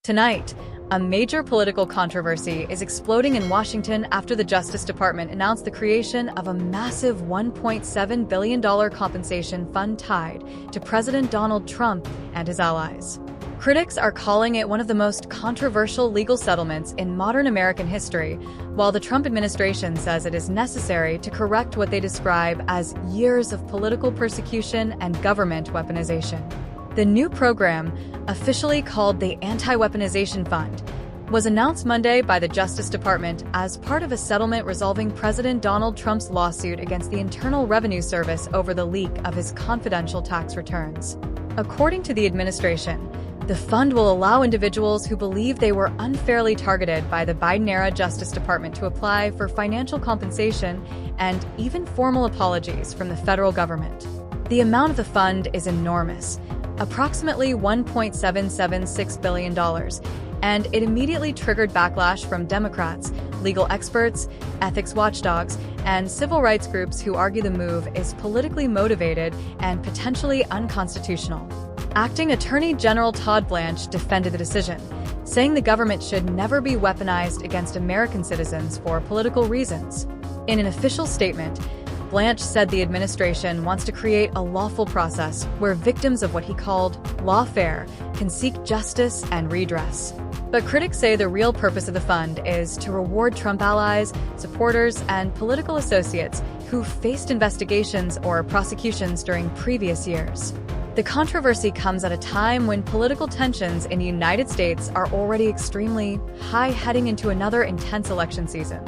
Tonight, a major political controversy is exploding in Washington after the Justice Department announced the creation of a massive $1.7 billion compensation fund tied to President Donald Trump and his allies. Critics are calling it one of the most controversial legal settlements in modern American history, while the Trump administration says it is necessary to correct what they describe as years of political persecution and government weaponization. The new program, officially called the Anti-Weaponization Fund, was announced Monday by the Justice Department as part of a settlement resolving President Donald Trump's lawsuit against the Internal Revenue Service over the leak of his confidential tax returns. According to the administration, the fund will allow individuals who believe they were unfairly targeted by the Biden-era Justice Department to apply for financial compensation and even formal apologies from the federal government. The amount of the fund is enormous, approximately $1.776 billion, and it immediately triggered backlash from Democrats, legal experts, ethics watchdogs, and civil rights groups who argue the move is politically motivated and potentially unconstitutional. Acting Attorney General Todd Blanche defended the decision, saying the government should never be weaponized against American citizens for political reasons. In an official statement, Blanche said the administration wants to create a lawful process where victims of what he called lawfare can seek justice and redress. But critics say the real purpose of the fund is to reward Trump allies, supporters, and political associates who faced investigations or prosecutions during previous years. The controversy comes at a time when political tensions in the United States are already extremely high heading into another intense election season.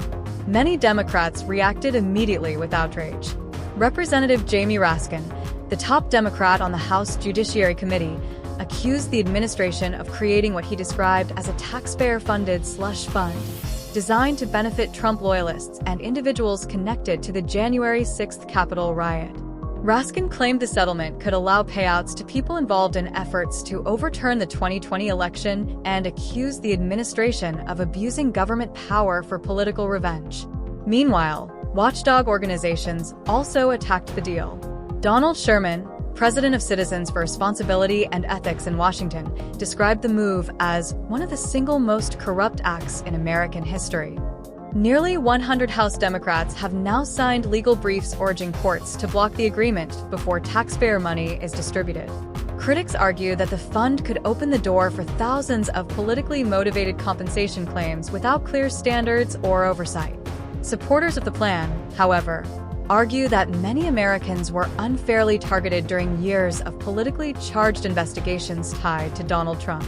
Many Democrats reacted immediately with outrage. Representative Jamie Raskin, the top Democrat on the House Judiciary Committee, accused the administration of creating what he described as a taxpayer-funded slush fund, designed to benefit Trump loyalists and individuals connected to the January 6th Capitol riot. Raskin claimed the settlement could allow payouts to people involved in efforts to overturn the 2020 election and accused the administration of abusing government power for political revenge. Meanwhile, watchdog organizations also attacked the deal. Donald Sherman, president of Citizens for Responsibility and Ethics in Washington, described the move as one of the single most corrupt acts in American history. Nearly 100 House Democrats have now signed legal briefs urging courts to block the agreement before taxpayer money is distributed. Critics argue that the fund could open the door for thousands of politically motivated compensation claims without clear standards or oversight. Supporters of the plan, however, argue that many Americans were unfairly targeted during years of politically charged investigations tied to Donald Trump.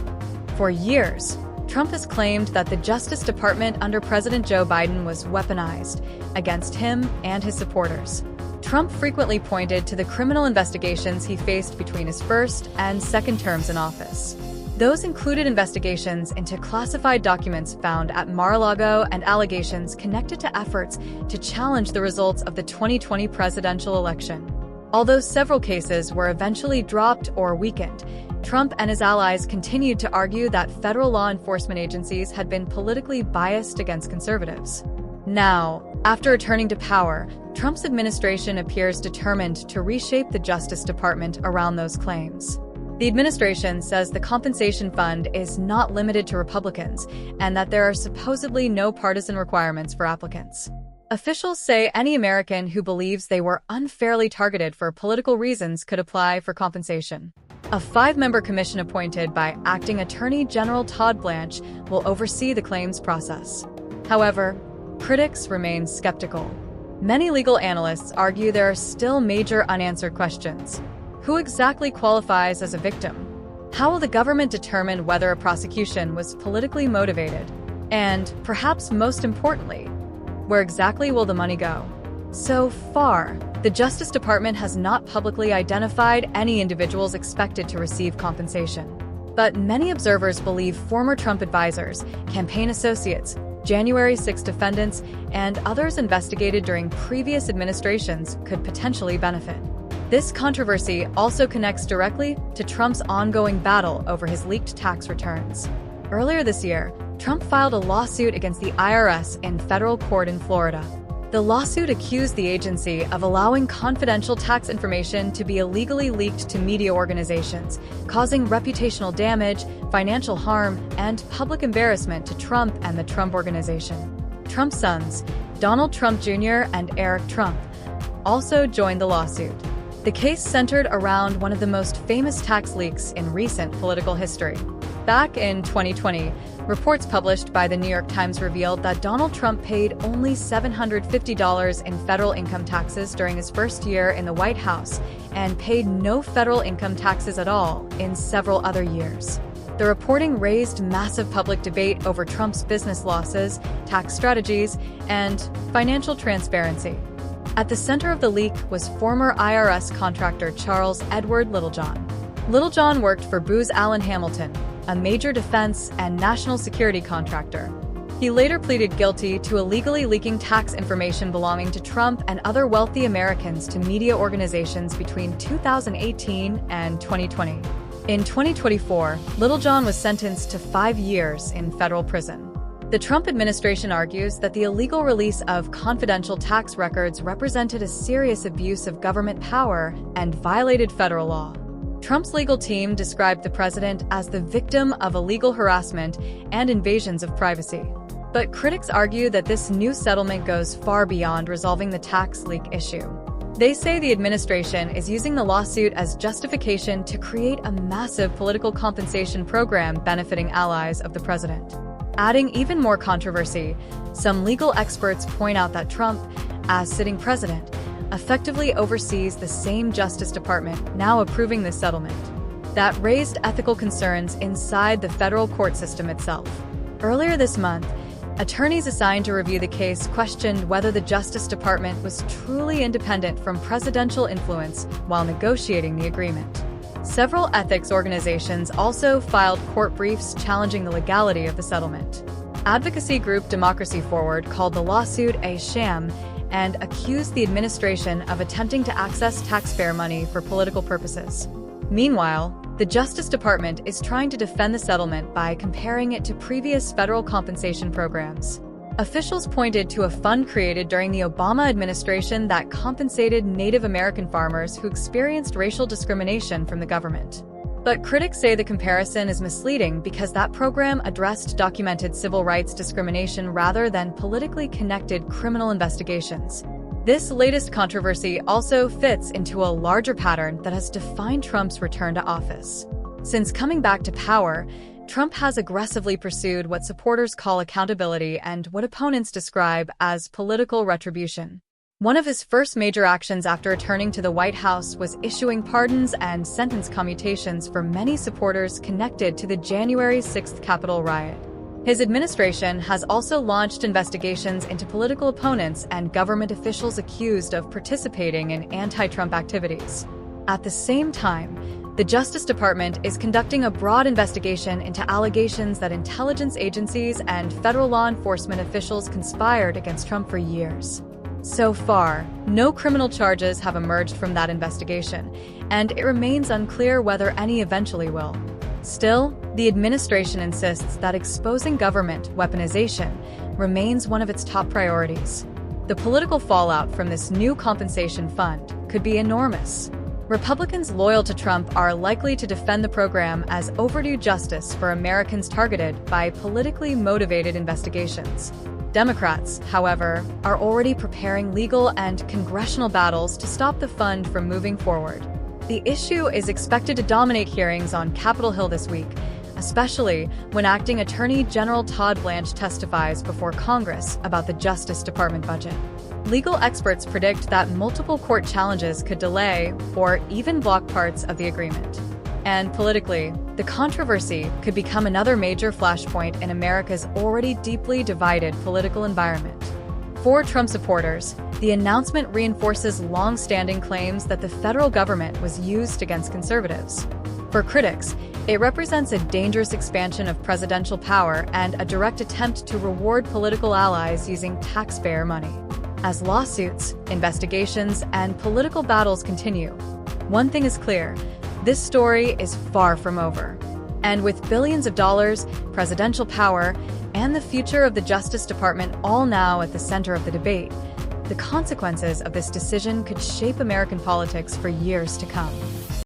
For years, Trump has claimed that the Justice Department under President Joe Biden was weaponized against him and his supporters. Trump frequently pointed to the criminal investigations he faced between his first and second terms in office. Those included investigations into classified documents found at Mar-a-Lago and allegations connected to efforts to challenge the results of the 2020 presidential election. Although several cases were eventually dropped or weakened, Trump and his allies continued to argue that federal law enforcement agencies had been politically biased against conservatives. Now, after returning to power, Trump's administration appears determined to reshape the Justice Department around those claims. The administration says the compensation fund is not limited to Republicans and that there are supposedly no partisan requirements for applicants. Officials say any American who believes they were unfairly targeted for political reasons could apply for compensation. A 5-member commission appointed by Acting Attorney General Todd Blanche will oversee the claims process. However, critics remain skeptical. Many legal analysts argue there are still major unanswered questions. Who exactly qualifies as a victim? How will the government determine whether a prosecution was politically motivated? And, perhaps most importantly, where exactly will the money go? So far, the Justice Department has not publicly identified any individuals expected to receive compensation. But many observers believe former Trump advisors, campaign associates, January 6 defendants, and others investigated during previous administrations could potentially benefit. This controversy also connects directly to Trump's ongoing battle over his leaked tax returns. Earlier this year, Trump filed a lawsuit against the IRS in federal court in Florida. The lawsuit accused the agency of allowing confidential tax information to be illegally leaked to media organizations, causing reputational damage, financial harm, and public embarrassment to Trump and the Trump Organization. Trump's sons, Donald Trump Jr. and Eric Trump, also joined the lawsuit. The case centered around one of the most famous tax leaks in recent political history. Back in 2020, reports published by the New York Times revealed that Donald Trump paid only $750 in federal income taxes during his first year in the White House and paid no federal income taxes at all in several other years. The reporting raised massive public debate over Trump's business losses, tax strategies, and financial transparency. At the center of the leak was former IRS contractor Charles Edward Littlejohn. Littlejohn worked for Booz Allen Hamilton, a major defense and national security contractor. He later pleaded guilty to illegally leaking tax information belonging to Trump and other wealthy Americans to media organizations between 2018 and 2020. In 2024, Littlejohn was sentenced to 5 years in federal prison. The Trump administration argues that the illegal release of confidential tax records represented a serious abuse of government power and violated federal law. Trump's legal team described the president as the victim of illegal harassment and invasions of privacy. But critics argue that this new settlement goes far beyond resolving the tax leak issue. They say the administration is using the lawsuit as justification to create a massive political compensation program benefiting allies of the president. Adding even more controversy, some legal experts point out that Trump, as sitting president, effectively oversees the same Justice Department now approving this settlement. That raised ethical concerns inside the federal court system itself. Earlier this month, attorneys assigned to review the case questioned whether the Justice Department was truly independent from presidential influence while negotiating the agreement. Several ethics organizations also filed court briefs challenging the legality of the settlement. Advocacy group Democracy Forward called the lawsuit a sham and accused the administration of attempting to access taxpayer money for political purposes. Meanwhile, the Justice Department is trying to defend the settlement by comparing it to previous federal compensation programs. Officials pointed to a fund created during the Obama administration that compensated Native American farmers who experienced racial discrimination from the government. But critics say the comparison is misleading because that program addressed documented civil rights discrimination rather than politically connected criminal investigations. This latest controversy also fits into a larger pattern that has defined Trump's return to office. Since coming back to power, Trump has aggressively pursued what supporters call accountability and what opponents describe as political retribution. One of his first major actions after returning to the White House was issuing pardons and sentence commutations for many supporters connected to the January 6th Capitol riot. His administration has also launched investigations into political opponents and government officials accused of participating in anti-Trump activities. At the same time, the Justice Department is conducting a broad investigation into allegations that intelligence agencies and federal law enforcement officials conspired against Trump for years. So far, no criminal charges have emerged from that investigation, and it remains unclear whether any eventually will. Still, the administration insists that exposing government weaponization remains one of its top priorities. The political fallout from this new compensation fund could be enormous. Republicans loyal to Trump are likely to defend the program as overdue justice for Americans targeted by politically motivated investigations. Democrats, however, are already preparing legal and congressional battles to stop the fund from moving forward. The issue is expected to dominate hearings on Capitol Hill this week, especially when Acting Attorney General Todd Blanche testifies before Congress about the Justice Department budget. Legal experts predict that multiple court challenges could delay or even block parts of the agreement. And politically, the controversy could become another major flashpoint in America's already deeply divided political environment. For Trump supporters, the announcement reinforces long-standing claims that the federal government was used against conservatives. For critics, it represents a dangerous expansion of presidential power and a direct attempt to reward political allies using taxpayer money. As lawsuits, investigations, and political battles continue, one thing is clear: this story is far from over. And with billions of dollars, presidential power, and the future of the Justice Department all now at the center of the debate, The consequences of this decision could shape American politics for years to come.